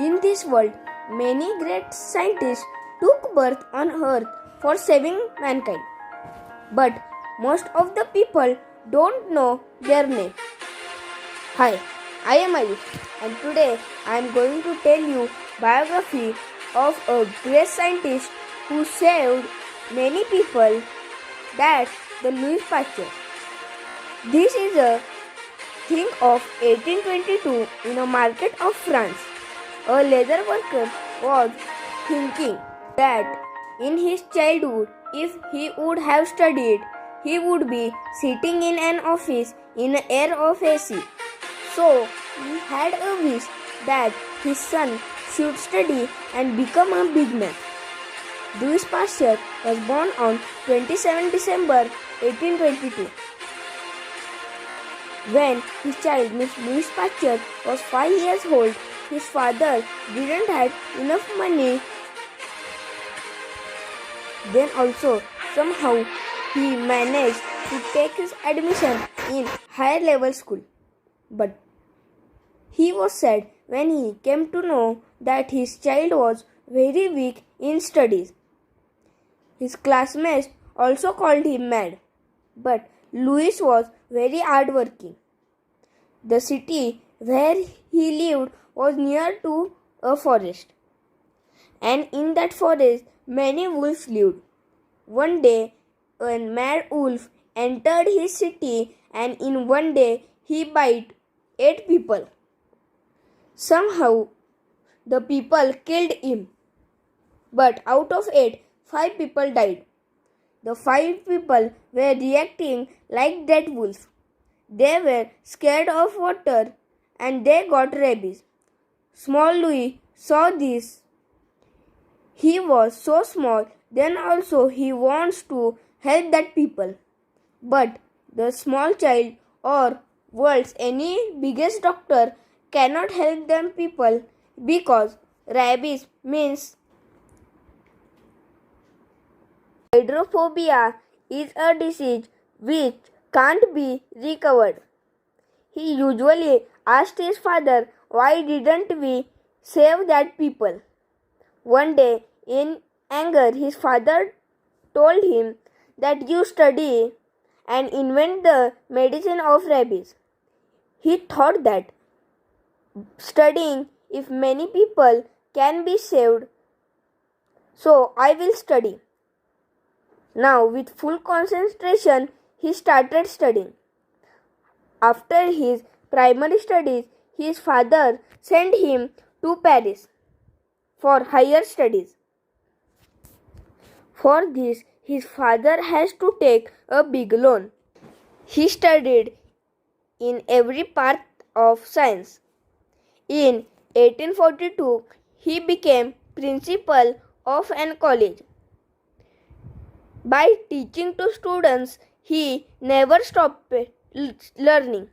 In this world, many great scientists took birth on earth for saving mankind. But most of the people don't know their name. Hi, I am Ayush, and today I am going to tell you biography of a great scientist who saved many people. That's the Louis Pasteur. This is a thing of 1822 in a market of France. A leather worker was thinking that in his childhood, if he would have studied, he would be sitting in an office in an air of AC. So he had a wish that his son should study and become a big man. Louis Pasteur was born on 27 December 1822. When his child, Miss Louis Pasteur, was 5 years old, his father didn't have enough money. Then also, somehow, he managed to take his admission in higher level school. But he was sad when he came to know that his child was very weak in studies. His classmates also called him mad. But Louis was very hardworking. The city where he lived was near to a forest, and in that forest many wolves lived. One day, a mad wolf entered his city, and in one day he bit 8 people. Somehow, the people killed him, but out of 8, 5 people died. The 5 people were reacting like that wolf. They were scared of water and they got rabies. Small Louis saw this. He was so small, then also he wants to help that people. But the small child or world's any biggest doctor cannot help them people because rabies means hydrophobia is a disease which can't be recovered. He usually asked his father, why didn't we save that people? One day, in anger, his father told him that you study and invent the medicine of rabies. He thought that studying if many people can be saved, so I will study. Now, with full concentration, he started studying. After his primary studies, his father sent him to Paris for higher studies. For this, his father has to take a big loan. He studied in every part of science. In 1842, he became principal of an college. By teaching to students, he never stopped learning.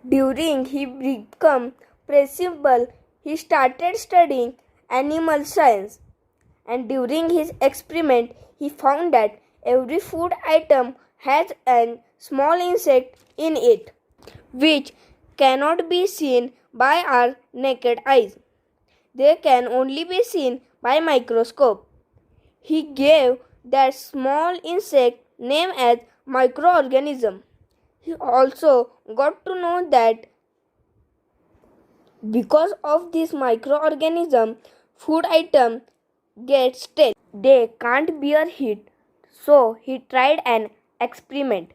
During he became principal, he started studying animal science. And during his experiment, he found that every food item has a small insect in it, which cannot be seen by our naked eyes. They can only be seen by microscope. He gave that small insect name as microorganism. He also got to know that because of this microorganism, food item get stale. They can't bear heat. So he tried an experiment.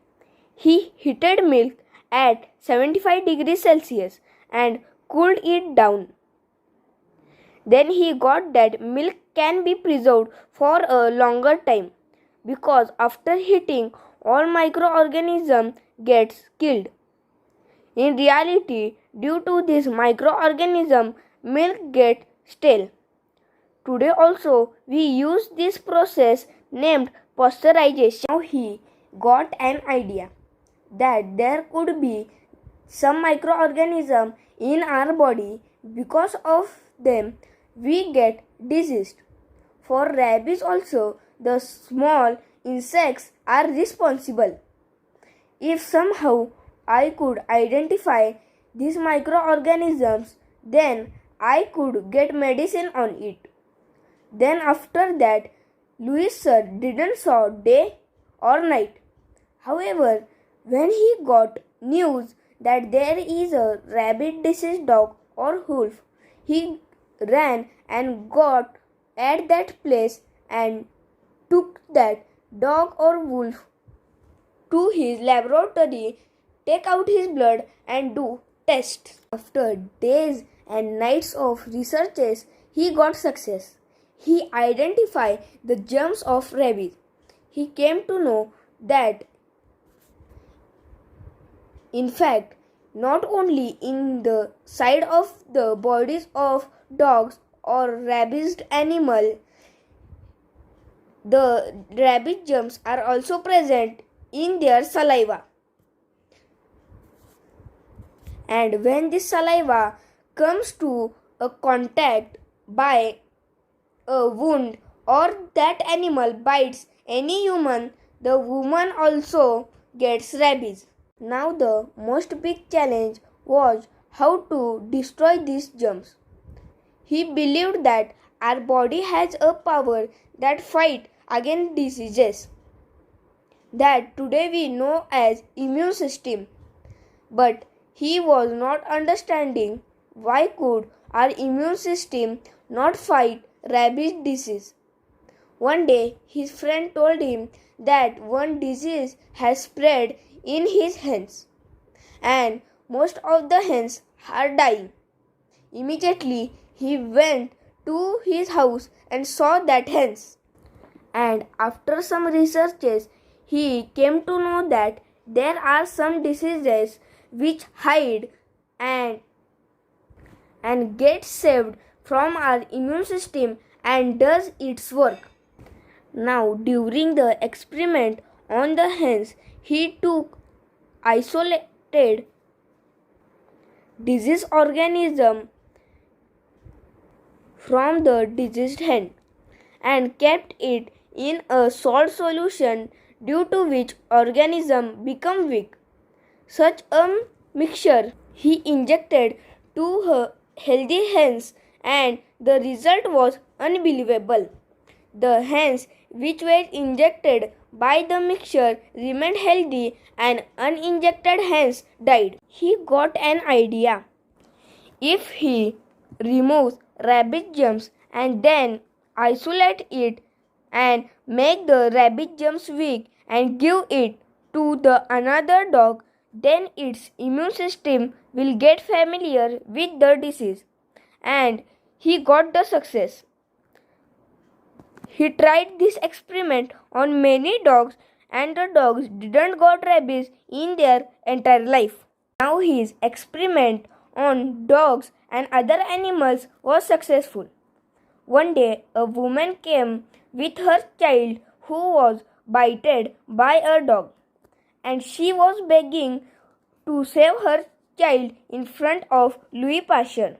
He heated milk at 75 degrees Celsius and cooled it down. Then he got that milk can be preserved for a longer time because after heating all microorganisms gets killed. In reality, due to this microorganism, milk gets stale. Today also we use this process named pasteurization. Now he got an idea that there could be some microorganism in our body. Because of them we get diseased. For rabies also the small insects are responsible. If somehow I could identify these microorganisms, Then I could get medicine on it. Then after that, Louis sir didn't saw day or night. However, when he got news that there is a rabbit disease dog or wolf, he ran and got at that place and took that dog or wolf to his laboratory, take out his blood and do tests. After days and nights of researches, he got success. He identified the germs of rabies. He came to know that in fact, not only in the side of the bodies of dogs or rabies animal, the rabbit germs are also present in their saliva. And when this saliva comes to a contact by a wound or that animal bites any human, the woman also gets rabies. Now the most big challenge was how to destroy these germs. He believed that our body has a power that fight against diseases that today we know as immune system. But he was not understanding why could our immune system not fight rabies disease. One day his friend told him that one disease has spread in his hens and most of the hens are dying. Immediately he went to his house and saw that hens. And after some researches, he came to know that there are some diseases which hide and get saved from our immune system and does its work. Now, during the experiment on the hens, he took isolated disease organism from the diseased hen and kept it in a salt solution, due to which organism become weak. Such a mixture he injected to her healthy hens and the result was unbelievable. The hens which were injected by the mixture remained healthy and uninjected hens died. He got an idea. If he removes rabbit germs and then isolate it and make the rabbit germs weak and give it to the another dog, then its immune system will get familiar with the disease. And he got the success. He tried this experiment on many dogs and the dogs didn't got rabies in their entire life. Now his experiment on dogs and other animals was successful. One day a woman came with her child who was bitten by a dog and she was begging to save her child in front of Louis Pasteur.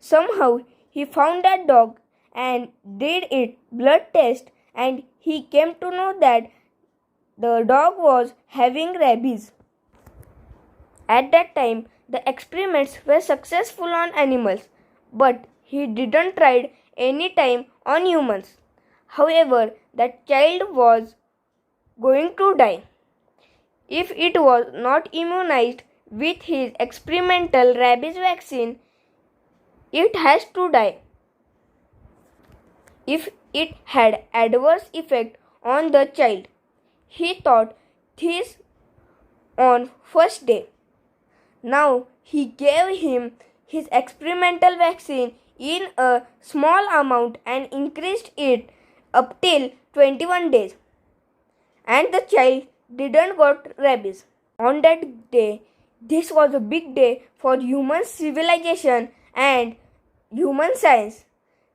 Somehow he found that dog and did its blood test and he came to know that the dog was having rabies. At that time, the experiments were successful on animals, but he didn't try any time on humans. However, that child was going to die. If it was not immunized with his experimental rabies vaccine, it has to die. If it had adverse effect on the child, he thought this on first day. Now he gave him his experimental vaccine in a small amount and increased it up till 21 days. And the child didn't got rabies. On that day, this was a big day for human civilization and human science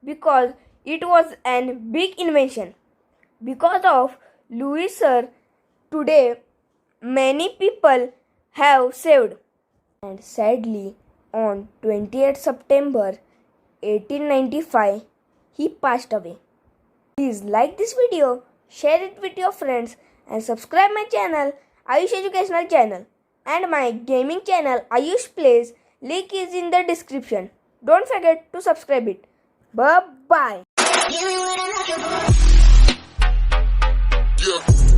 because it was a big invention. Because of Louis Sir, today many people have saved. And sadly, on 28th September 1895, he passed away. Please like this video, share it with your friends and subscribe my channel, Ayush Educational Channel, and my gaming channel Ayush Plays. Link is in the description. Don't forget to subscribe it. Bye bye. Yeah.